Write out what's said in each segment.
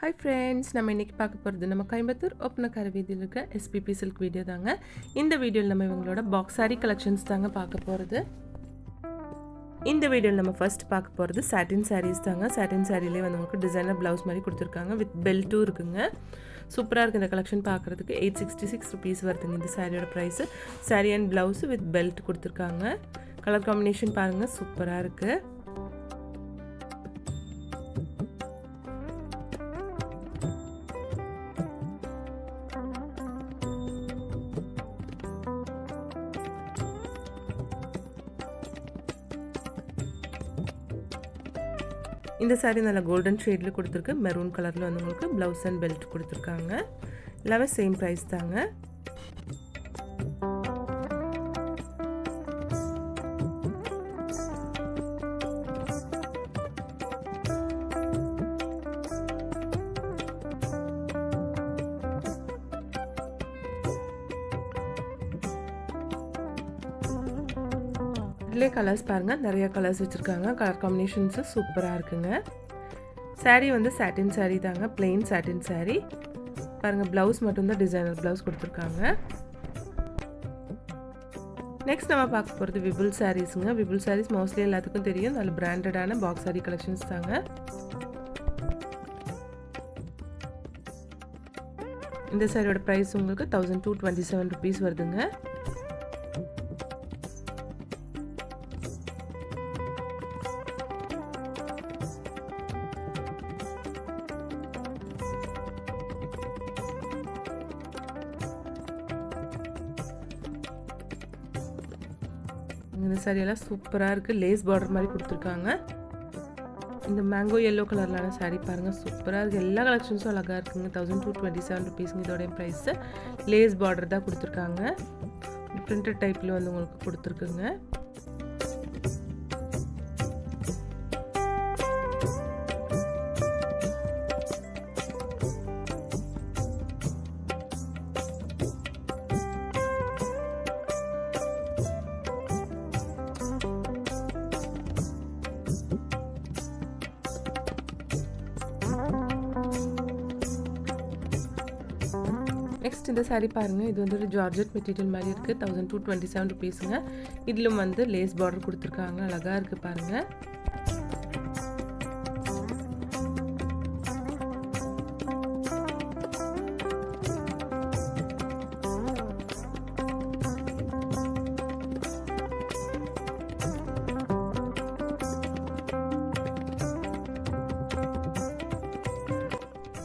Hi friends, நம்ம இன்னைக்கு பார்க்க போறது நம்ம கோயம்புத்தூர் ஒப்பனக்கார வீதியில் இருக்க SPP சில்க் வீடியோ தாங்க. இந்த வீடியோல நம்ம இவங்களோட பாக்ஸ் saree கலெக்ஷன்ஸ் தாங்க பார்க்க போறது. இந்த வீடியோல நம்ம ஃபர்ஸ்ட் பார்க்க போறது சாட்டின் sarees தாங்க. சாட்டின் சாரியிலே வந்து உங்களுக்கு டிசைனர் ப்ளவுஸ் மாதிரி கொடுத்துருக்காங்க வித் பெல்ட்டும் இருக்குங்க. சூப்பராக இருக்குது இந்த கலெக்ஷன் பார்க்குறதுக்கு. 866 rupees வருதுங்க இந்த சாரியோட price. Sari and blouse with belt கொடுத்துருக்காங்க. கலர் காம்பினேஷன் பாருங்கள், சூப்பராக இருக்குது. இந்த சாரி நல்ல கோல்டன் ஷேடில் கொடுத்துருக்கு. மெரூன் கலரில் வந்து உங்களுக்கு ப்ளவுஸ் அண்ட் பெல்ட் கொடுத்துருக்காங்க. எல்லாமே சேம் ப்ரைஸ் தாங்க. இதிலே கலர்ஸ் பாருங்கள், நிறைய கலர்ஸ் வச்சுருக்காங்க. கலர் காம்பினேஷன்ஸு சூப்பராக இருக்குங்க. சாரீ வந்து சாட்டின் சாரீ தாங்க, பிளெயின் சாட்டின் சாரீ. பாருங்கள், ப்ளவுஸ் மட்டும்தான் டிசைனர் ப்ளவுஸ் கொடுத்துருக்காங்க. நெக்ஸ்ட் நம்ம பார்க்க போகிறது விபுல் சாரீஸுங்க. விபுல் சாரீஸ் மோஸ்ட்லி எல்லாத்துக்கும் தெரியும், நல்ல பிராண்டடான பாக்ஸ் சாரீ கலெக்ஷன்ஸ் தாங்க. இந்த சாரியோட ப்ரைஸ் உங்களுக்கு 1227 rupees வருதுங்க. இந்த சாரியெல்லாம் சூப்பராக இருக்குது. லேஸ் பார்டர் மாதிரி கொடுத்துருக்காங்க. இந்த மேங்கோ எல்லோ கலர்லான சாரீ பாருங்கள், சூப்பராக இருக்குது. எல்லா கலெக்ஷன்ஸும் அழகாக இருக்குங்க. 1227 rupees இதோடைய ப்ரைஸு. லேஸ் பார்டர் தான் கொடுத்துருக்காங்க. பிரிண்டட் டைப்பில் வந்து உங்களுக்கு கொடுத்துருக்குங்க. நெக்ஸ்ட் இந்த சாரீ பாருங்கள், இது வந்து ஒரு ஜார்ஜெட் மெட்டீரியல் மாதிரி இருக்குது. 1227 rupeesங்க. இதிலும் வந்து லேஸ் பார்டர் கொடுத்துருக்காங்க. அழகாக இருக்குது பாருங்கள்.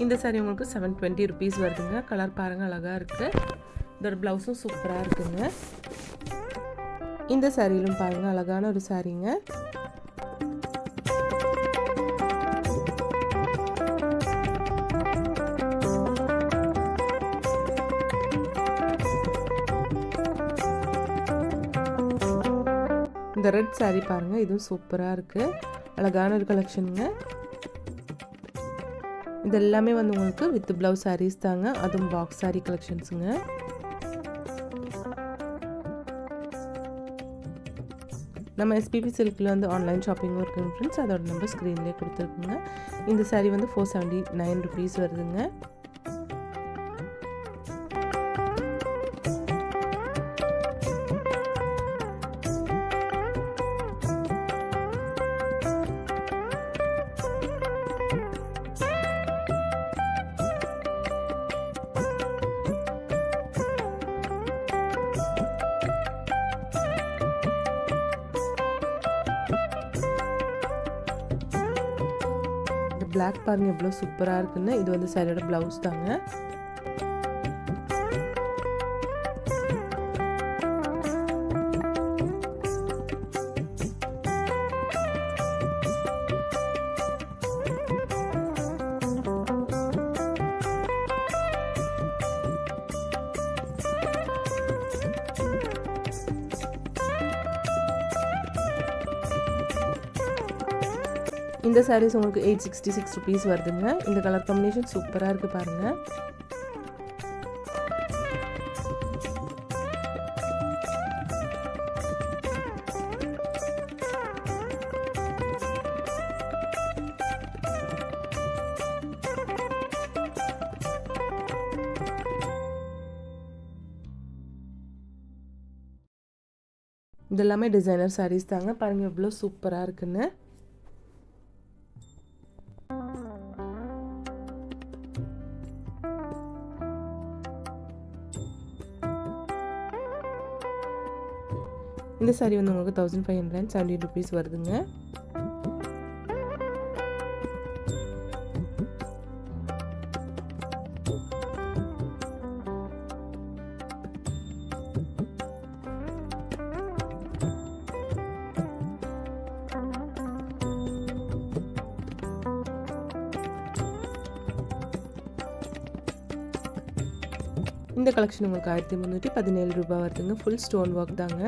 இந்த சாரீ உங்களுக்கு 720 rupees வருதுங்க. கலர் பாருங்கள், அழகாக இருக்குது. இதோட ப்ளவுஸும் சூப்பராக இருக்குங்க. இந்த சாரியிலும் பாருங்கள், அழகான ஒரு சாரீங்க. இந்த ரெட் சாரீ பாருங்கள், இதுவும் சூப்பராக இருக்குது. அழகான ஒரு கலெக்ஷனுங்க. இது எல்லாமே வந்து உங்களுக்கு வித் ப்ளவுஸ் சாரீஸ் தாங்க. அதுவும் பாக்ஸ் சாரீ கலெக்ஷன்ஸுங்க. நம்ம SPP சில்கில் வந்து ஆன்லைன் ஷாப்பிங்கும் இருக்குங்க ஃப்ரெண்ட்ஸ். அதோட நம்பர் ஸ்க்ரீன்லேயே கொடுத்துருக்குங்க. இந்த சாரீ வந்து 479 rupees வருதுங்க. பிளாக் பாருங்க எவ்வளோ சூப்பராக இருக்குன்னு. இது வந்து சாரியோட ப்ளவுஸ் தாங்க. இந்த சாரீஸ் உங்களுக்கு 866 rupees வருதுங்க. இந்த கலர் காம்பினேஷன் சூப்பராக இருக்குது பாருங்கள். இதெல்லாமே டிசைனர் சாரீஸ் தாங்க. பாருங்கள் எவ்வளோ சூப்பராக இருக்குன்னு. இந்த சாரீ வந்து உங்களுக்கு 1570 rupees வருதுங்க. இந்த கலெக்ஷன் உங்களுக்கு 1317 ரூபாய் வருதுங்க. ஃபுல் ஸ்டோன் ஒர்க் தாங்க.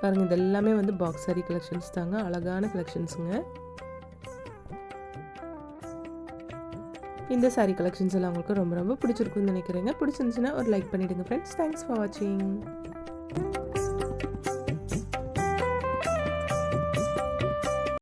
பாருங்கள் இது எல்லாமே வந்து பாக்ஸ் சாரி கலெக்ஷன்ஸ் தாங்க. அழகான கலெக்ஷன்ஸுங்க. இந்த சாரி கலெக்ஷன்ஸ் எல்லாம் உங்களுக்கு ரொம்ப ரொம்ப பிடிச்சிருக்குன்னு நினைக்கிறேங்க. பிடிச்சிருந்துச்சுன்னா ஒரு லைக் பண்ணிவிடுங்க ஃப்ரெண்ட்ஸ். தேங்க்ஸ் ஃபார் வாட்சிங்.